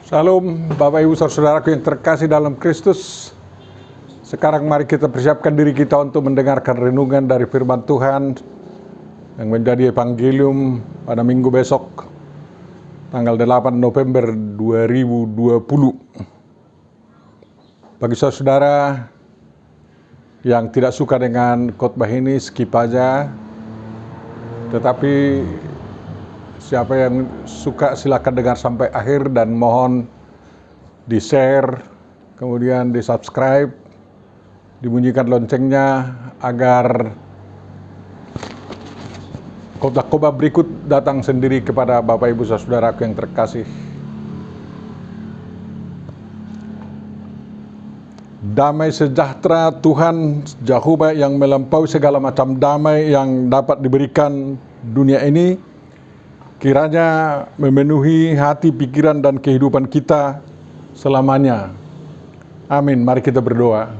Salam Bapak Ibu Saudaraku yang terkasih dalam Kristus. Sekarang mari kita persiapkan diri kita untuk mendengarkan renungan dari firman Tuhan yang menjadi evangelium pada minggu besok, tanggal 8 November 2020. Bagi saudara yang tidak suka dengan khotbah ini, skip aja. Tetapi siapa yang suka silakan dengar sampai akhir dan mohon di-share, kemudian di-subscribe, dibunyikan loncengnya agar khotbah berikut datang sendiri kepada Bapak Ibu Saudaraku yang terkasih. Damai sejahtera Tuhan Jehovah yang melampaui segala macam damai yang dapat diberikan dunia ini, kiranya memenuhi hati, pikiran, dan kehidupan kita selamanya. Amin. Mari kita berdoa.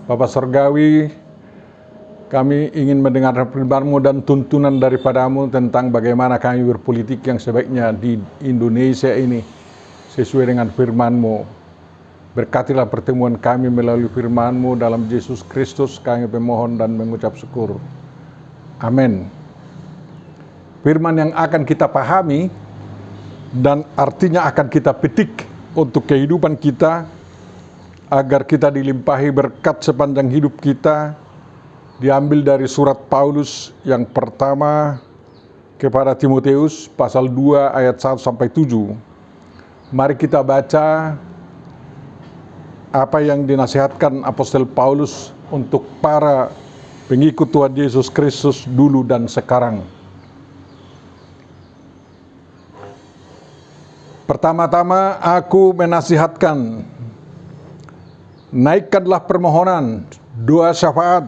Bapa Surgawi, kami ingin mendengar firman-Mu dan tuntunan daripada-Mu tentang bagaimana kami berpolitik yang sebaiknya di Indonesia ini sesuai dengan firman-Mu. Berkatilah pertemuan kami melalui firman-Mu dalam Yesus Kristus, kami memohon dan mengucap syukur. Amin. Firman yang akan kita pahami dan artinya akan kita petik untuk kehidupan kita, agar kita dilimpahi berkat sepanjang hidup kita, diambil dari surat Paulus yang pertama kepada Timotius, pasal 2 ayat 1-7. Mari kita baca apa yang dinasihatkan Apostel Paulus untuk para pengikut Tuhan Yesus Kristus dulu dan sekarang. Pertama-tama aku menasihatkan, naikkanlah permohonan, doa syafaat,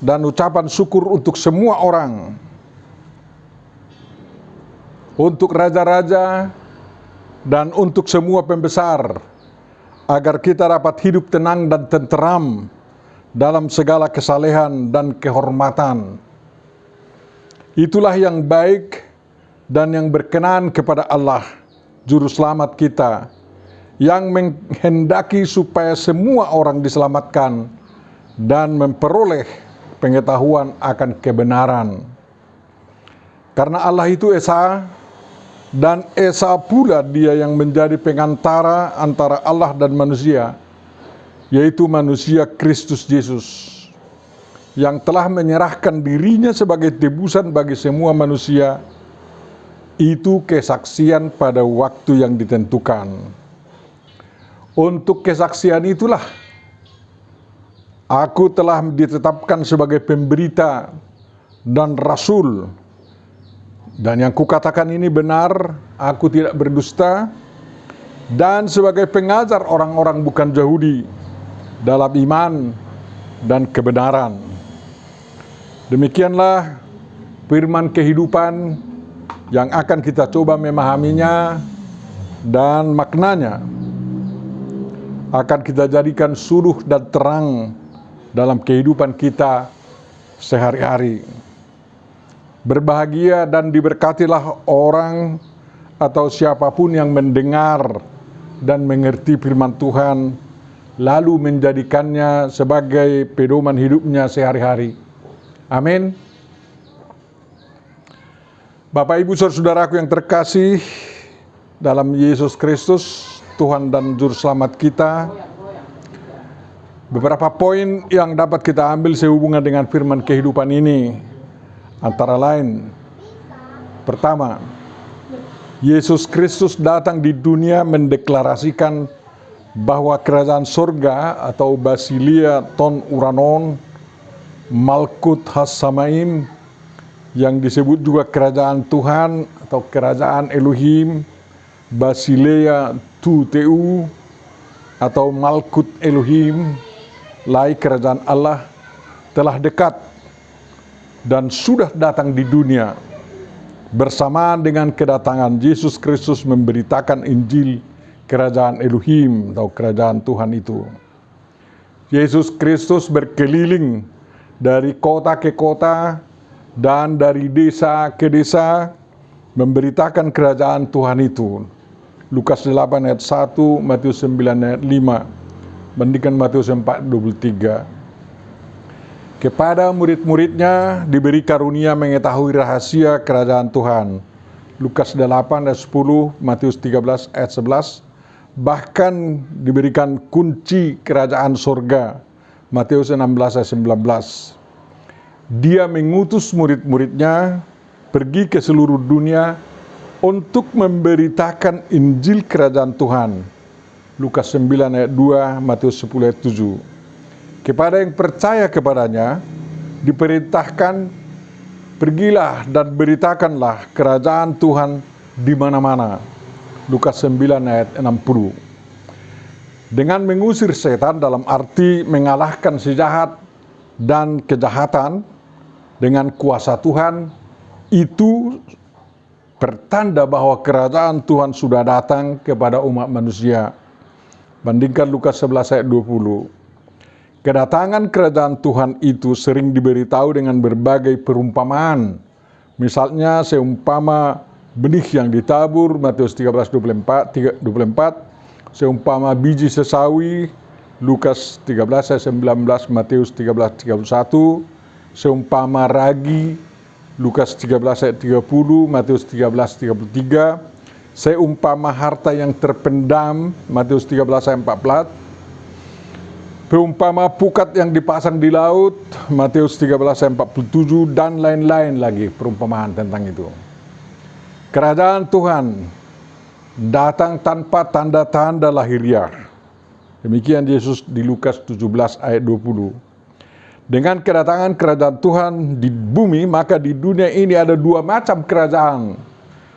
dan ucapan syukur untuk semua orang, untuk raja-raja dan untuk semua pembesar, agar kita dapat hidup tenang dan tenteram dalam segala kesalehan dan kehormatan. Itulah yang baik dan yang berkenan kepada Allah, Juru Selamat kita, yang menghendaki supaya semua orang diselamatkan dan memperoleh pengetahuan akan kebenaran. Karena Allah itu Esa, dan Esa pula Dia yang menjadi pengantara antara Allah dan manusia, yaitu manusia Kristus Yesus, yang telah menyerahkan dirinya sebagai tebusan bagi semua manusia. Itu kesaksian pada waktu yang ditentukan. Untuk kesaksian itulah aku telah ditetapkan sebagai pemberita dan rasul. Dan yang kukatakan ini benar, aku tidak berdusta, dan sebagai pengajar orang-orang bukan Yahudi dalam iman dan kebenaran. Demikianlah firman kehidupan yang akan kita coba memahaminya, dan maknanya akan kita jadikan suluh dan terang dalam kehidupan kita sehari-hari. Berbahagia dan diberkatilah orang atau siapapun yang mendengar dan mengerti firman Tuhan, lalu menjadikannya sebagai pedoman hidupnya sehari-hari. Amin. Bapak Ibu Saudaraku yang terkasih dalam Yesus Kristus, Tuhan dan Juru Selamat kita, beberapa poin yang dapat kita ambil sehubungan dengan firman kehidupan ini, antara lain, pertama, Yesus Kristus datang di dunia mendeklarasikan bahwa kerajaan surga atau Basileia ton uranon, Malkut Has-Samaim, yang disebut juga kerajaan Tuhan atau kerajaan Elohim, Basileia tu Teu, atau Malkut Elohim, lai kerajaan Allah, telah dekat dan sudah datang di dunia bersamaan dengan kedatangan Yesus Kristus memberitakan Injil kerajaan Elohim atau kerajaan Tuhan itu. Yesus Kristus berkeliling dari kota ke kota dan dari desa ke desa memberitakan kerajaan Tuhan itu. Lukas 8 ayat 1, Matius 9 ayat 5, bandingkan Matius 4:23. Kepada murid-muridnya diberi karunia mengetahui rahasia kerajaan Tuhan. Lukas 8 ayat 10, Matius 13 ayat 11. Bahkan diberikan kunci kerajaan sorga. Matius 16 ayat 19. Dia mengutus murid-muridnya pergi ke seluruh dunia untuk memberitakan Injil kerajaan Tuhan. Lukas 9 ayat 2, Matius 10 ayat 7. Kepada yang percaya kepadanya diperintahkan, pergilah dan beritakanlah kerajaan Tuhan di mana-mana. Lukas 9 ayat 60. Dengan mengusir setan dalam arti mengalahkan si jahat dan kejahatan dengan kuasa Tuhan, itu pertanda bahwa kerajaan Tuhan sudah datang kepada umat manusia. Bandingkan Lukas 11 ayat 20. Kedatangan kerajaan Tuhan itu sering diberitahu dengan berbagai perumpamaan. Misalnya seumpama benih yang ditabur, Matius 13:24, seumpama biji sesawi, Lukas 13 ayat 19, Matius 13:31, seumpama ragi, Lukas 13 ayat 30, Matius 13:33, seumpama harta yang terpendam, Matius 13 ayat 14, peumpama pukat yang dipasang di laut, Matius 13 ayat 47, dan lain-lain lagi perumpamaan tentang itu. Kerajaan Tuhan datang tanpa tanda-tanda lahiriah. Demikian Yesus di Lukas 17 ayat 20. Dengan kedatangan kerajaan Tuhan di bumi, maka di dunia ini ada dua macam kerajaan.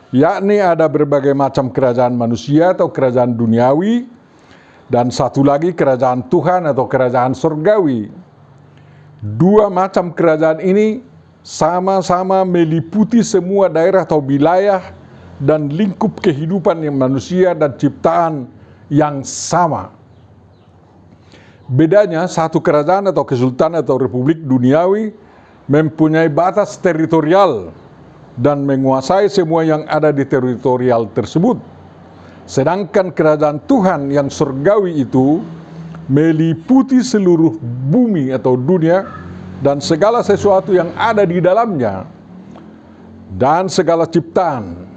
Yakni ada berbagai macam kerajaan manusia atau kerajaan duniawi, dan satu lagi kerajaan Tuhan atau kerajaan surgawi. Dua macam kerajaan ini sama-sama meliputi semua daerah atau wilayah dan lingkup kehidupan yang manusia dan ciptaan yang sama. Bedanya, satu kerajaan atau kesultanan atau republik duniawi mempunyai batas teritorial dan menguasai semua yang ada di teritorial tersebut. Sedangkan kerajaan Tuhan yang surgawi itu meliputi seluruh bumi atau dunia dan segala sesuatu yang ada di dalamnya dan segala ciptaan.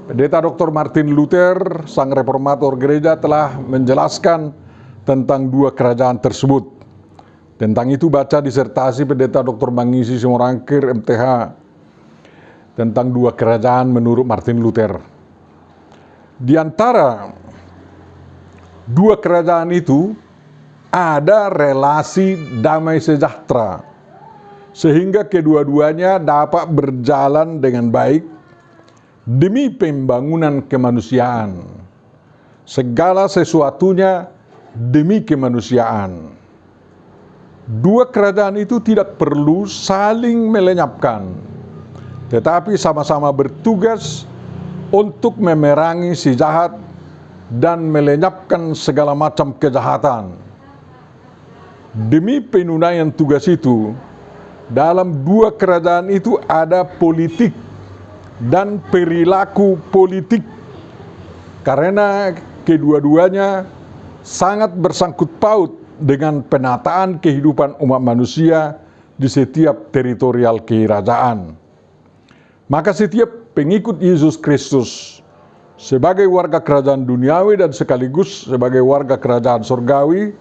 Pendeta Dr. Martin Luther, sang reformator gereja, telah menjelaskan tentang dua kerajaan tersebut. Tentang itu baca disertasi Pendeta Dr. Mangisi Simorangkir, MTH, tentang dua kerajaan menurut Martin Luther. Di antara dua kerajaan itu ada relasi damai sejahtera, sehingga kedua-duanya dapat berjalan dengan baik demi pembangunan kemanusiaan. Segala sesuatunya demi kemanusiaan. Dua kerajaan itu tidak perlu saling melenyapkan, tetapi sama-sama bertugas untuk memerangi si jahat dan melenyapkan segala macam kejahatan. Demi penunaian tugas itu, dalam dua kerajaan itu ada politik dan perilaku politik, karena kedua-duanya sangat bersangkut paut dengan penataan kehidupan umat manusia di setiap teritorial kerajaan. Maka setiap pengikut Yesus Kristus sebagai warga kerajaan duniawi dan sekaligus sebagai warga kerajaan surgawi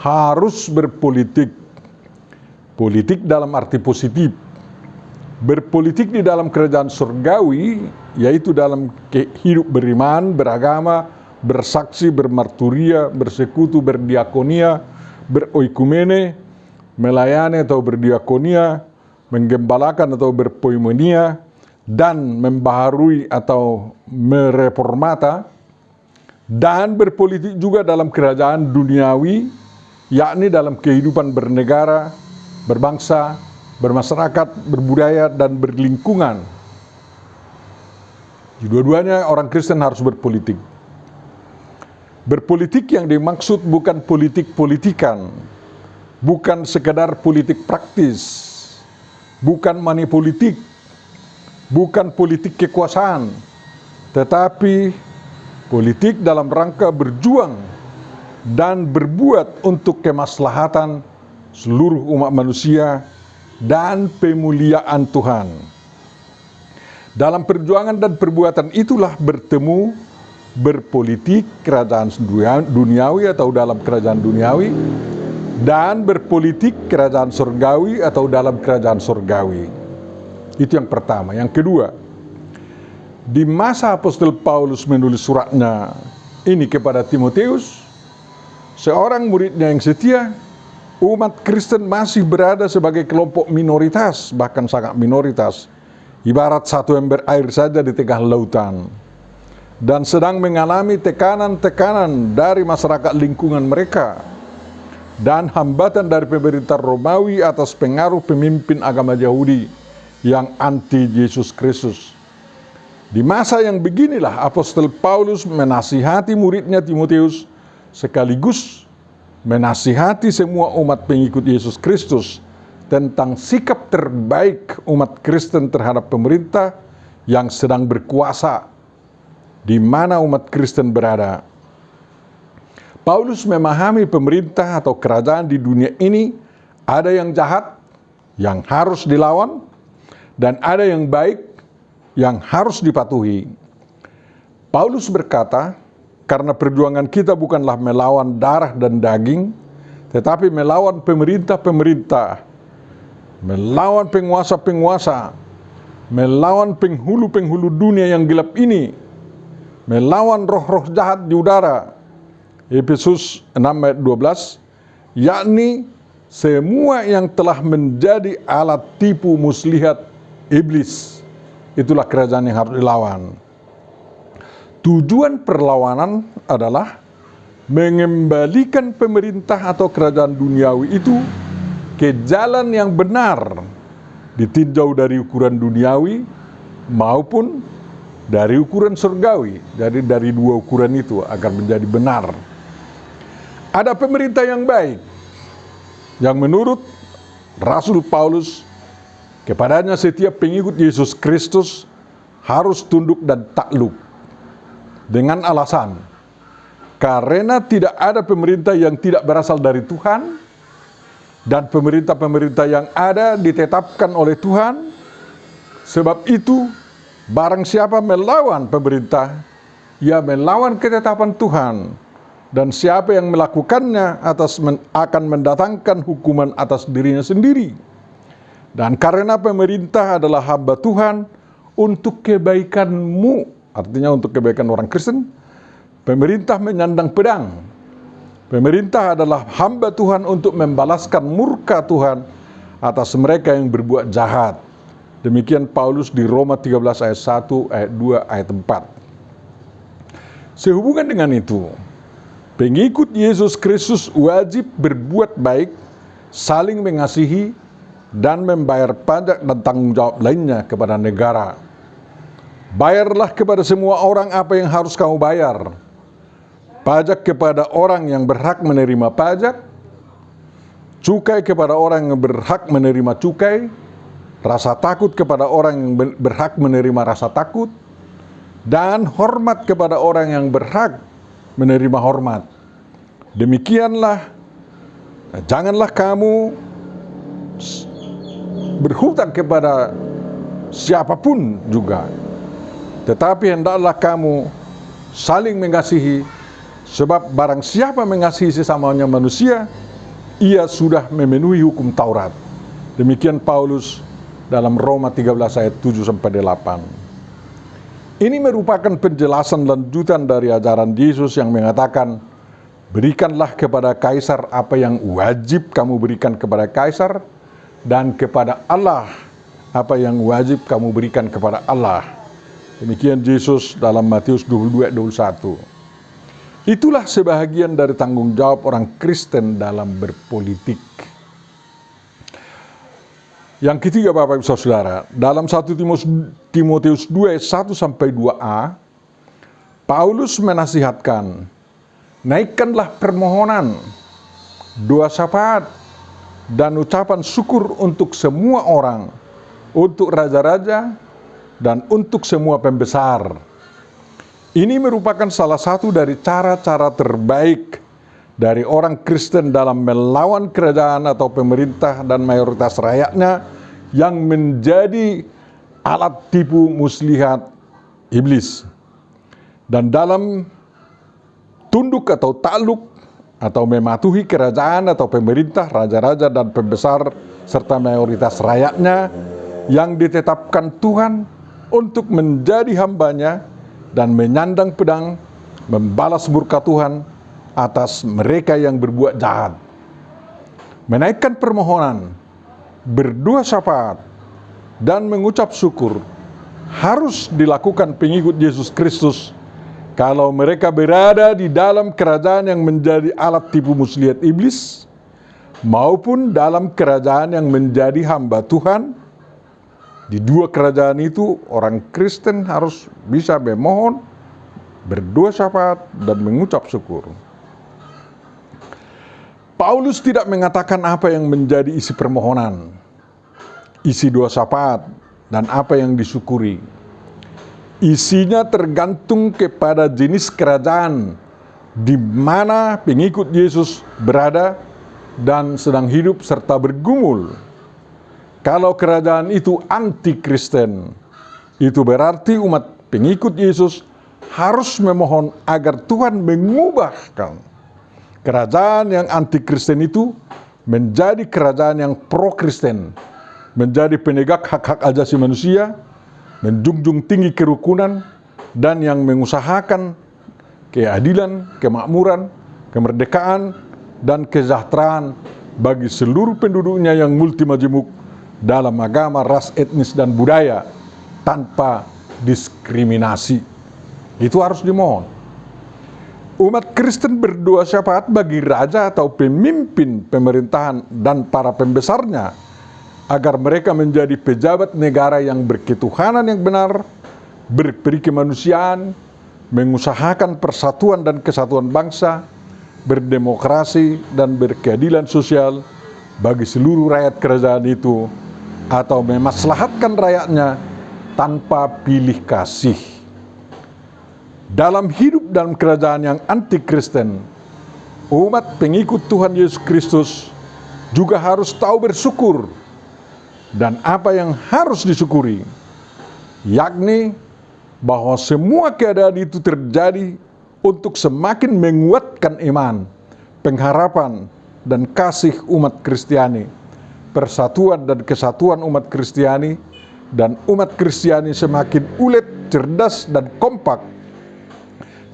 harus berpolitik. Politik dalam arti positif. Berpolitik di dalam kerajaan surgawi, yaitu dalam hidup beriman, beragama, bersaksi, bermarturia, bersekutu, berdiakonia, beroikumene, melayani atau berdiakonia, menggembalakan atau berpoimonia, dan membaharui atau mereformata, dan berpolitik juga dalam kerajaan duniawi, yakni dalam kehidupan bernegara, berbangsa, bermasyarakat, berbudaya, dan berlingkungan. Dua-duanya orang Kristen harus berpolitik. Berpolitik yang dimaksud bukan politik-politikan, bukan sekedar politik praktis, bukan money politik, bukan politik kekuasaan, tetapi Politik dalam rangka berjuang dan berbuat untuk kemaslahatan seluruh umat manusia dan pemuliaan Tuhan. Dalam perjuangan dan perbuatan itulah bertemu berpolitik kerajaan duniawi atau dalam kerajaan duniawi, dan berpolitik kerajaan surgawi atau dalam kerajaan surgawi. Itu yang pertama. Yang kedua, di masa Apostol Paulus menulis suratnya ini kepada Timotius, seorang muridnya yang setia, umat Kristen masih berada sebagai kelompok minoritas, bahkan sangat minoritas, ibarat satu ember air saja di tengah lautan, dan sedang mengalami tekanan-tekanan dari masyarakat lingkungan mereka dan hambatan dari pemerintah Romawi atas pengaruh pemimpin agama Yahudi yang anti Yesus Kristus. Di masa yang beginilah Apostol Paulus menasihati muridnya Timotius sekaligus menasihati semua umat pengikut Yesus Kristus tentang sikap terbaik umat Kristen terhadap pemerintah yang sedang berkuasa di mana umat Kristen berada. Paulus memahami pemerintah atau kerajaan di dunia ini ada yang jahat yang harus dilawan dan ada yang baik yang harus dipatuhi. Paulus berkata, karena perjuangan kita bukanlah melawan darah dan daging, tetapi melawan pemerintah-pemerintah, melawan penguasa-penguasa, melawan penghulu-penghulu dunia yang gelap ini, melawan roh-roh jahat di udara. Efesus 6 ayat 12, yakni semua yang telah menjadi alat tipu muslihat iblis. Itulah kerajaan yang harus dilawan. Tujuan perlawanan adalah mengembalikan pemerintah atau kerajaan duniawi itu ke jalan yang benar, ditinjau dari ukuran duniawi maupun dari ukuran surgawi. Jadi dari dua ukuran itu agar menjadi benar. Ada pemerintah yang baik, yang menurut Rasul Paulus, kepadanya setiap pengikut Yesus Kristus harus tunduk dan takluk. Dengan alasan, karena tidak ada pemerintah yang tidak berasal dari Tuhan, dan pemerintah-pemerintah yang ada ditetapkan oleh Tuhan. Sebab itu, barang siapa melawan pemerintah, ia melawan ketetapan Tuhan. Dan siapa yang melakukannya akan mendatangkan hukuman atas dirinya sendiri. Dan karena pemerintah adalah hamba Tuhan untuk kebaikanmu, artinya untuk kebaikan orang Kristen, pemerintah menyandang pedang. Pemerintah adalah hamba Tuhan untuk membalaskan murka Tuhan atas mereka yang berbuat jahat. Demikian Paulus di Roma 13 ayat 1, ayat 2, ayat 4. Sehubungan dengan itu, pengikut Yesus Kristus wajib berbuat baik, saling mengasihi, dan membayar pajak dan tanggung jawab lainnya kepada negara. Bayarlah kepada semua orang apa yang harus kamu bayar. Pajak kepada orang yang berhak menerima pajak, cukai kepada orang yang berhak menerima cukai, rasa takut kepada orang yang berhak menerima rasa takut, dan hormat kepada orang yang berhak menerima hormat. Demikianlah, janganlah kamu berhutang kepada siapapun juga, tetapi hendaklah kamu saling mengasihi, sebab barang siapa mengasihi sesamanya manusia, ia sudah memenuhi hukum Taurat. Demikian Paulus dalam Roma 13 ayat 7-8. Ini merupakan penjelasan lanjutan dari ajaran Yesus yang mengatakan, berikanlah kepada kaisar apa yang wajib kamu berikan kepada kaisar, dan kepada Allah apa yang wajib kamu berikan kepada Allah. Demikian Yesus dalam Matius 22 ayat 21. Itulah sebahagian dari tanggung jawab orang Kristen dalam berpolitik. Yang ketiga, Bapak Ibu Saudara, dalam 1 Timotius 2 ayat 1-2a, Paulus menasihatkan, naikkanlah permohonan, doa syafaat, dan ucapan syukur untuk semua orang, untuk raja-raja, dan untuk semua pembesar. Ini merupakan salah satu dari cara-cara terbaik dari orang Kristen dalam melawan kerajaan atau pemerintah dan mayoritas rakyatnya yang menjadi alat tipu muslihat iblis. Dan dalam tunduk atau takluk atau mematuhi kerajaan atau pemerintah, raja-raja dan pembesar serta mayoritas rakyatnya yang ditetapkan Tuhan untuk menjadi hambanya dan menyandang pedang membalas murka Tuhan atas mereka yang berbuat jahat. Menaikkan permohonan, berdoa syafaat, dan mengucap syukur harus dilakukan pengikut Yesus Kristus kalau mereka berada di dalam kerajaan yang menjadi alat tipu muslihat iblis, maupun dalam kerajaan yang menjadi hamba Tuhan. Di dua kerajaan itu, orang Kristen harus bisa memohon, berdoa syafaat, dan mengucap syukur. Paulus tidak mengatakan apa yang menjadi isi permohonan, isi doa syafaat, dan apa yang disyukuri. Isinya tergantung kepada jenis kerajaan di mana pengikut Yesus berada dan sedang hidup serta bergumul. Kalau kerajaan itu anti-Kristen, itu berarti umat pengikut Yesus harus memohon agar Tuhan mengubahkan kerajaan yang anti-Kristen itu menjadi kerajaan yang pro-Kristen, menjadi penegak hak-hak asasi manusia, menjunjung tinggi kerukunan, dan yang mengusahakan keadilan, kemakmuran, kemerdekaan, dan kesejahteraan bagi seluruh penduduknya yang multimajemuk dalam agama, ras, etnis, dan budaya tanpa diskriminasi. Itu harus dimohon. Umat Kristen berdoa syafaat bagi raja atau pemimpin pemerintahan dan para pembesarnya agar mereka menjadi pejabat negara yang berketuhanan yang benar, berperi kemanusiaan, mengusahakan persatuan dan kesatuan bangsa, berdemokrasi dan berkeadilan sosial bagi seluruh rakyat kerajaan itu, atau memaslahatkan rakyatnya tanpa pilih kasih. Dalam hidup dalam kerajaan yang anti-Kristen, umat pengikut Tuhan Yesus Kristus juga harus tahu bersyukur. Dan apa yang harus disyukuri, yakni bahwa semua keadaan itu terjadi untuk semakin menguatkan iman, pengharapan, dan kasih umat Kristiani, persatuan dan kesatuan umat Kristiani, dan umat Kristiani semakin ulet, cerdas, dan kompak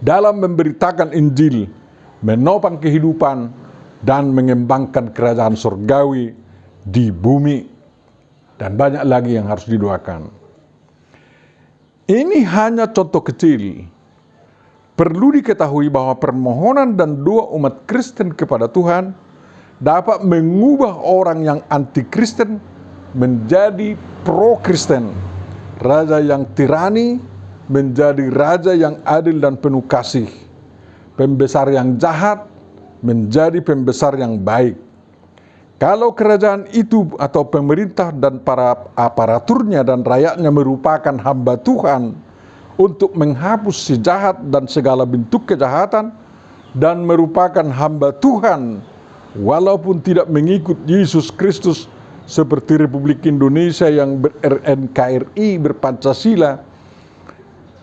dalam memberitakan Injil, menopang kehidupan, dan mengembangkan kerajaan surgawi di bumi. Dan banyak lagi yang harus didoakan. Ini hanya contoh kecil. Perlu diketahui bahwa permohonan dan doa umat Kristen kepada Tuhan dapat mengubah orang yang anti-Kristen menjadi pro-Kristen. Raja yang tirani menjadi raja yang adil dan penuh kasih. Pembesar yang jahat menjadi pembesar yang baik. Kalau kerajaan itu atau pemerintah dan para aparaturnya dan rakyatnya merupakan hamba Tuhan untuk menghapus si jahat dan segala bentuk kejahatan, dan merupakan hamba Tuhan walaupun tidak mengikut Yesus Kristus seperti Republik Indonesia yang ber-NKRI, berpancasila,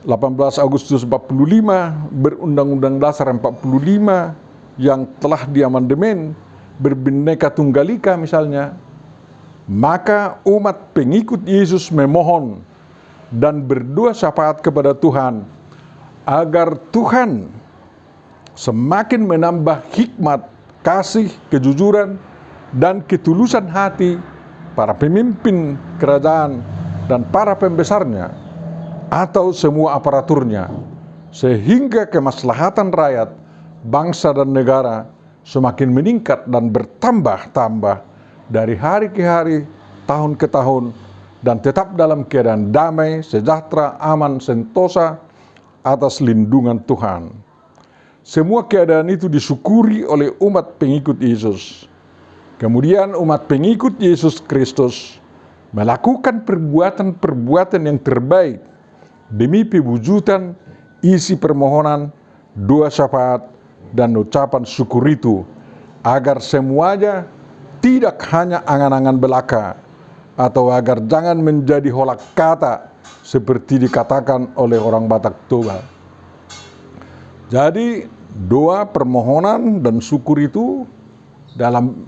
18 Agustus 45, berundang-undang dasar 45 yang telah diamandemen, berbineka tunggal ika misalnya, maka umat pengikut Yesus memohon dan berdoa syafaat kepada Tuhan agar Tuhan semakin menambah hikmat, kasih, kejujuran, dan ketulusan hati para pemimpin kerajaan dan para pembesarnya atau semua aparaturnya, sehingga kemaslahatan rakyat, bangsa, dan negara semakin meningkat dan bertambah-tambah dari hari ke hari, tahun ke tahun, dan tetap dalam keadaan damai, sejahtera, aman, sentosa atas lindungan Tuhan. Semua keadaan itu disyukuri oleh umat pengikut Yesus. Kemudian umat pengikut Yesus Kristus melakukan perbuatan-perbuatan yang terbaik demi pewujudan isi permohonan, doa syafaat, dan ucapan syukur itu, agar semuanya tidak hanya angan-angan belaka, atau agar jangan menjadi holak kata seperti dikatakan oleh orang Batak Toba. Jadi doa, permohonan, dan syukur itu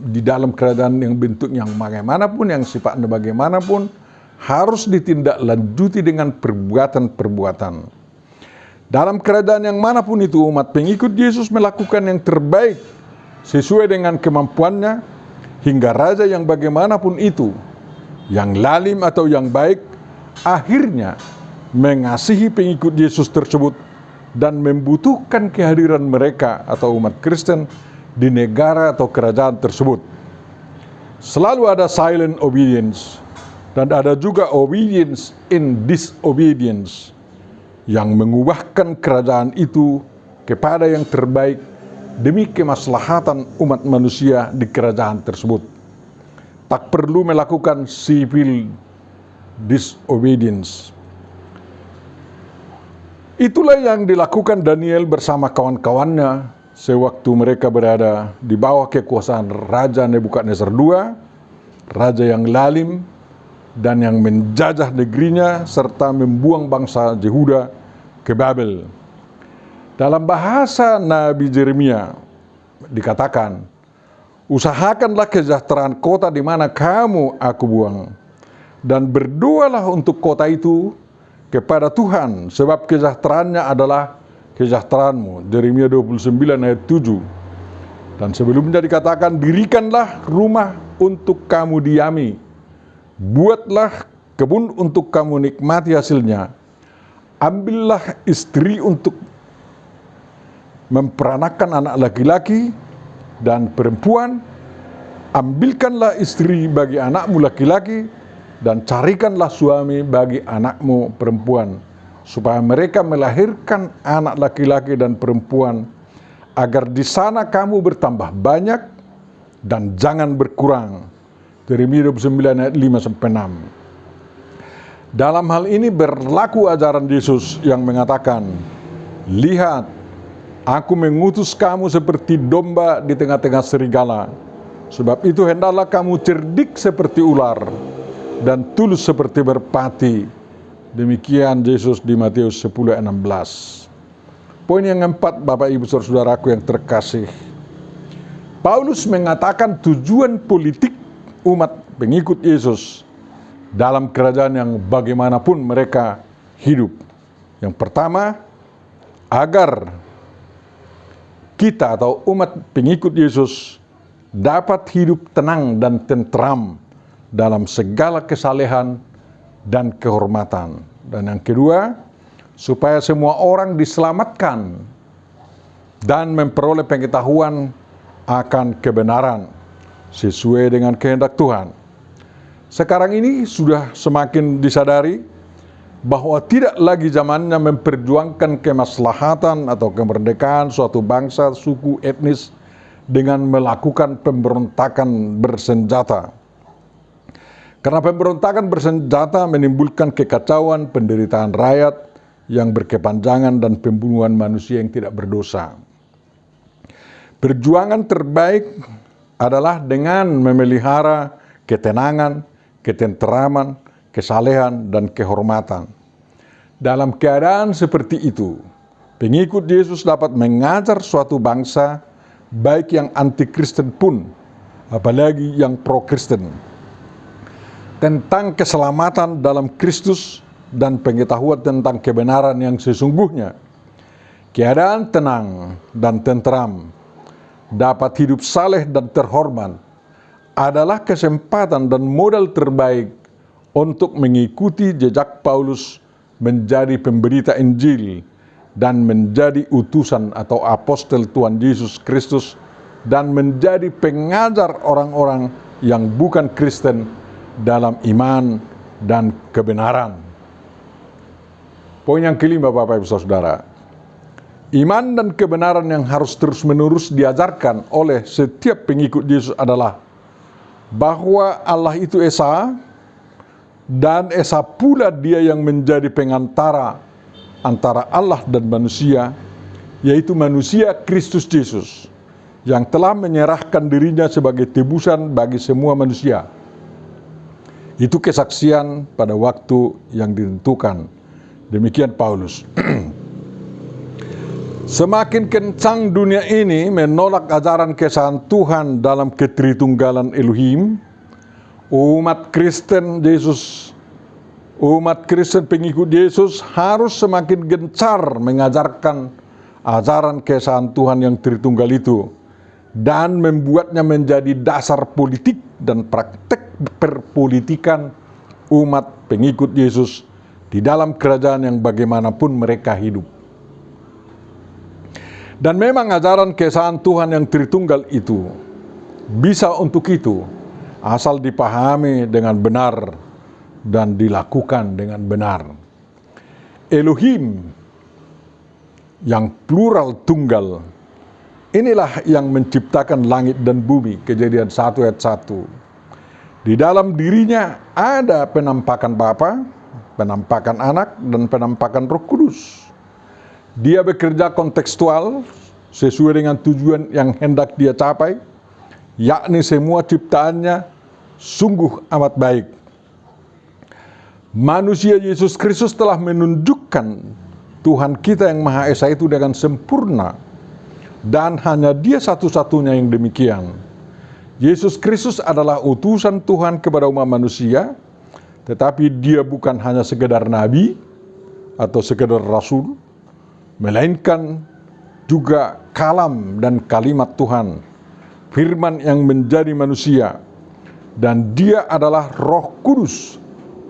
di dalam keadaan yang bentuk yang bagaimanapun, yang sifatnya bagaimanapun, harus ditindaklanjuti dengan perbuatan-perbuatan. Dalam keadaan yang manapun itu, umat pengikut Yesus melakukan yang terbaik sesuai dengan kemampuannya, hingga raja yang bagaimanapun itu, yang lalim atau yang baik, akhirnya mengasihi pengikut Yesus tersebut dan membutuhkan kehadiran mereka atau umat Kristen di negara atau kerajaan tersebut. Selalu ada silent obedience, dan ada juga obedience in disobedience, yang mengubahkan kerajaan itu kepada yang terbaik demi kemaslahatan umat manusia di kerajaan tersebut. Tak perlu melakukan civil disobedience. Itulah yang dilakukan Daniel bersama kawan-kawannya sewaktu mereka berada di bawah kekuasaan Raja Nebukadnezar II, raja yang lalim dan yang menjajah negerinya serta membuang bangsa Yehuda ke Babel. Dalam bahasa Nabi Yeremia dikatakan, usahakanlah kesejahteraan kota di mana kamu aku buang, dan berdoalah untuk kota itu kepada Tuhan, sebab kesejahteraannya adalah kesejahteraanmu. Yeremia 29 ayat 7. Dan sebelumnya dikatakan, dirikanlah rumah untuk kamu diami, buatlah kebun untuk kamu nikmati hasilnya, ambillah istri untuk memperanakan anak laki-laki dan perempuan, ambilkanlah istri bagi anakmu laki-laki, dan carikanlah suami bagi anakmu perempuan, supaya mereka melahirkan anak laki-laki dan perempuan, agar di sana kamu bertambah banyak dan jangan berkurang. Yeremia 29 ayat 5-6. Dalam hal ini berlaku ajaran Yesus yang mengatakan, lihat, aku mengutus kamu seperti domba di tengah-tengah serigala. Sebab itu hendaklah kamu cerdik seperti ular dan tulus seperti merpati. Demikian Yesus di Matius 10 ayat 16. Poin yang keempat, Bapak Ibu Saudaraku yang terkasih, Paulus mengatakan tujuan politik umat pengikut Yesus dalam kerajaan yang bagaimanapun mereka hidup. Yang pertama, agar kita atau umat pengikut Yesus dapat hidup tenang dan tentram dalam segala kesalehan dan kehormatan. Dan yang kedua, supaya semua orang diselamatkan dan memperoleh pengetahuan akan kebenaran sesuai dengan kehendak Tuhan. Sekarang ini sudah semakin disadari bahwa tidak lagi zamannya memperjuangkan kemaslahatan atau kemerdekaan suatu bangsa, suku, etnis dengan melakukan pemberontakan bersenjata. Karena pemberontakan bersenjata menimbulkan kekacauan, penderitaan rakyat yang berkepanjangan, dan pembunuhan manusia yang tidak berdosa. Perjuangan terbaik adalah dengan memelihara ketenangan, ketenteraman, kesalehan, dan kehormatan. Dalam keadaan seperti itu, pengikut Yesus dapat mengajar suatu bangsa, baik yang anti-Kristen pun, apalagi yang pro-Kristen, tentang keselamatan dalam Kristus dan pengetahuan tentang kebenaran yang sesungguhnya. Keadaan tenang dan tenteram, dapat hidup saleh dan terhormat, adalah kesempatan dan modal terbaik untuk mengikuti jejak Paulus menjadi pemberita Injil dan menjadi utusan atau apostel Tuhan Yesus Kristus, dan menjadi pengajar orang-orang yang bukan Kristen dalam iman dan kebenaran. Poin yang kelima, Bapak Ibu Saudara, iman dan kebenaran yang harus terus-menerus diajarkan oleh setiap pengikut Yesus adalah bahwa Allah itu Esa, dan Esa pula Dia yang menjadi pengantara antara Allah dan manusia, yaitu manusia Kristus Yesus, yang telah menyerahkan dirinya sebagai tebusan bagi semua manusia. Itu kesaksian pada waktu yang ditentukan. Demikian Paulus. Semakin kencang dunia ini menolak ajaran keesahan Tuhan dalam ketritunggalan Elohim, umat Kristen pengikut Yesus harus semakin gencar mengajarkan ajaran keesahan Tuhan yang Tritunggal itu dan membuatnya menjadi dasar politik dan praktek perpolitikan umat pengikut Yesus di dalam kerajaan yang bagaimanapun mereka hidup. Dan memang ajaran keesahan Tuhan yang Tritunggal itu bisa untuk itu asal dipahami dengan benar dan dilakukan dengan benar. Elohim yang plural tunggal, inilah yang menciptakan langit dan bumi, Kejadian 1 ayat 1. Di dalam dirinya ada penampakan Bapa, penampakan Anak, dan penampakan Roh Kudus. Dia bekerja kontekstual sesuai dengan tujuan yang hendak dia capai, yakni semua ciptaannya sungguh amat baik. Manusia Yesus Kristus telah menunjukkan Tuhan kita yang Maha Esa itu dengan sempurna, dan hanya Dia satu-satunya yang demikian. Yesus Kristus adalah utusan Tuhan kepada umat manusia, tetapi Dia bukan hanya sekedar nabi atau sekedar rasul, melainkan juga kalam dan kalimat Tuhan, firman yang menjadi manusia, dan Dia adalah Roh Kudus,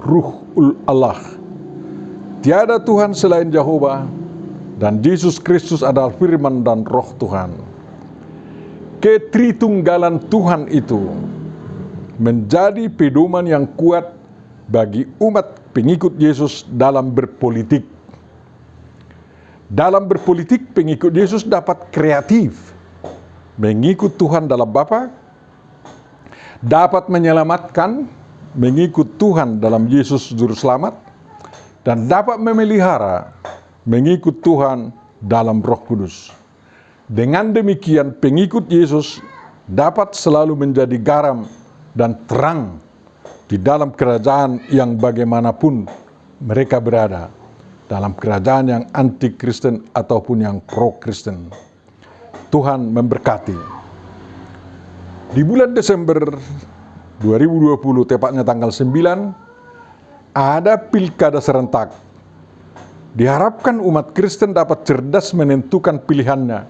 Ruhul Allah. Tiada Tuhan selain Jehovah, dan Yesus Kristus adalah firman dan Roh Tuhan. Ketritunggalan Tuhan itu menjadi pedoman yang kuat bagi umat pengikut Yesus dalam berpolitik. Dalam berpolitik, pengikut Yesus dapat kreatif, mengikut Tuhan dalam Bapa, dapat menyelamatkan, mengikut Tuhan dalam Yesus Juru Selamat, dan dapat memelihara, mengikut Tuhan dalam Roh Kudus. Dengan demikian, pengikut Yesus dapat selalu menjadi garam dan terang di dalam kerajaan yang bagaimanapun mereka berada, dalam kerajaan yang anti-Kristen ataupun yang pro-Kristen. Tuhan memberkati. Di bulan Desember 2020, tepatnya tanggal 9, ada pilkada serentak. Diharapkan umat Kristen dapat cerdas menentukan pilihannya,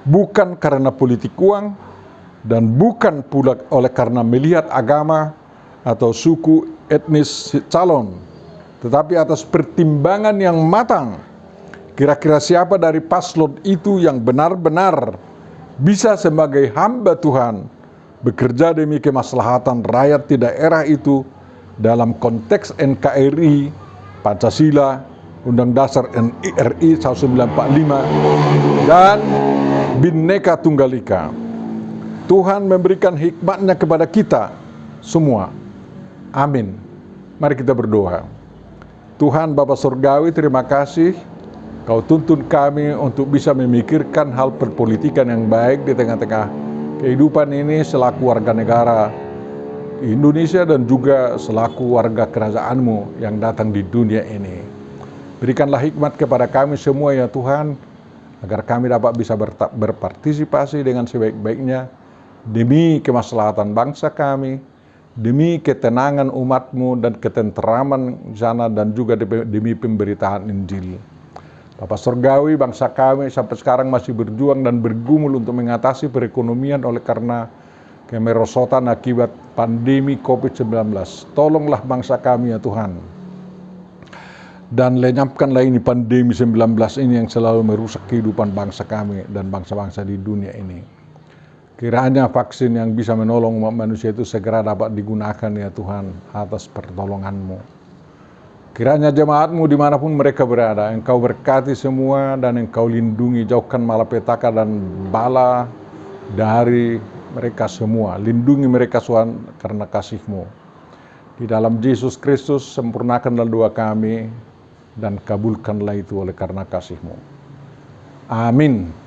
bukan karena politik uang, dan bukan pula oleh karena melihat agama atau suku etnis calon, tetapi atas pertimbangan yang matang. Kira-kira siapa dari paslon itu yang benar-benar bisa sebagai hamba Tuhan bekerja demi kemaslahatan rakyat di daerah itu dalam konteks NKRI, Pancasila, Undang Dasar RI 1945, dan Bhinneka Tunggal Ika. Tuhan memberikan hikmat-Nya kepada kita semua. Amin. Mari kita berdoa. Tuhan Bapa Surgawi, terima kasih Kau tuntun kami untuk bisa memikirkan hal perpolitikan yang baik di tengah-tengah kehidupan ini selaku warga negara Indonesia dan juga selaku warga kerajaan-Mu yang datang di dunia ini. Berikanlah hikmat kepada kami semua ya Tuhan, agar kami dapat bisa berpartisipasi dengan sebaik-baiknya demi kemaslahatan bangsa kami, demi ketenangan umat-Mu dan ketenteraman sana, dan juga demi pemberitaan Injil. Bapa Surgawi, bangsa kami sampai sekarang masih berjuang dan bergumul untuk mengatasi perekonomian oleh karena kemerosotan akibat pandemi COVID-19. Tolonglah bangsa kami ya Tuhan, dan lenyapkanlah ini pandemi 19 ini yang selalu merusak kehidupan bangsa kami dan bangsa-bangsa di dunia ini. Kiranya vaksin yang bisa menolong umat manusia itu segera dapat digunakan ya Tuhan atas pertolongan-Mu. Kiranya jemaat-Mu dimanapun mereka berada, Engkau berkati semua dan Engkau lindungi, jauhkan malapetaka dan bala dari mereka semua. Lindungi mereka Tuhan karena kasih-Mu. Di dalam Yesus Kristus, sempurnakanlah doa kami. dan kabulkanlah itu oleh karena kasih-Mu. Amin.